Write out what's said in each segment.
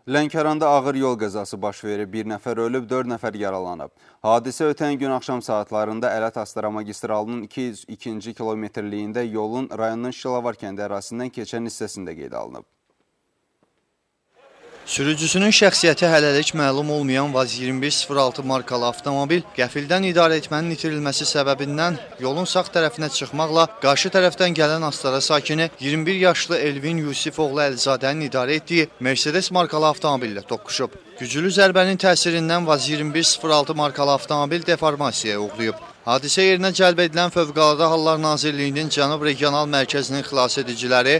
Lənkəranda ağır yol qəzası baş verib, bir nəfər ölüb, 4 nəfər yaralanıb. Hadisə ötən gün axşam saatlarında Ələt-Astara magistralının 202-ci kilometrliyində yolun rayonun Şilavar kəndi ərazisindən keçən hissəsində qeydə alınıb. Sürücüsünün şəxsiyyəti hələlik məlum olmayan VAZ 2106 markalı avtomobil qəfildən idarəetmənin itirilməsi səbəbindən yolun sağ tərəfinə çıxmaqla qarşı tərəfdən gələn Astara sakini 21 yaşlı Elvin Yusifoğlu Əlizadənin idarə etdiyi Mercedes markalı avtomobillə toqquşub. Güclü zərbənin təsirindən VAZ 2106 markalı avtomobil deformasiyaya uğrayıb. Hadisə yerinə cəlb edilən Fövqəladə Hallar Nazirliyinin Cənub Regional Mərkəzinin xilas ediciləri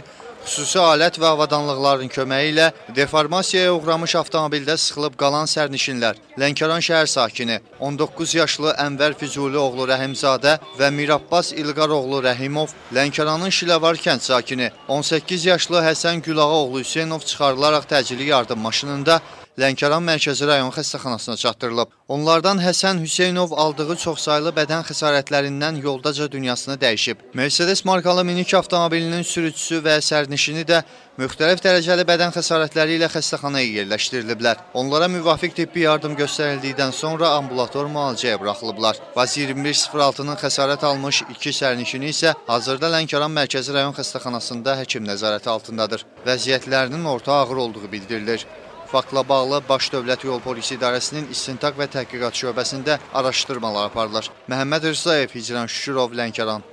xüsusi alət və avadanlıqların köməyi ilə deformasiyaya uğramış avtomobildə sıxılıb qalan sərnişinlər Lənkəran şəhər sakini 19 yaşlı Ənvər Füzuli oğlu Rəhimzadə və Mirabbas İlqar oğlu Rəhimov, Lənkəranın Şilavar kənd sakini 18 yaşlı Həsən Gülağa oğlu Hüseynov çıxarılaraq təcili yardım maşınında Lənkəran Mərkəzi rayon xəstəxanasına çatdırılıb. Onlardan Həsən Hüseynov aldığı çoxsaylı bədən xəsarətlərindən yoldaca dünyasını dəyişib. Mercedes markalı minik avtomobilinin sürücüsü və sərnişini də müxtəlif dərəcəli bədən xəsarətləri ilə xəstəxanaya yerləşdiriliblər. Onlara müvafiq tibbi yardım göstərildikdən sonra ambulator müalicəyə buraxılıblar. VAZ 2106-nın xəsarət almış 2 sərnişini isə hazırda Lənkəran Mərkəzi rayon xəstəxanasında həkim nəzarəti altındadır. Vəziyyətlərinin orta ağır olduğu bildirilir. Faktla bağlı Baş Dövlət Yol Polisi İdarəsinin İstintaq və Təhqiqat şöbəsində araşdırmalar aparılır. Məhəmməd Rzayev, Hicran Şükürov, Lənkəran.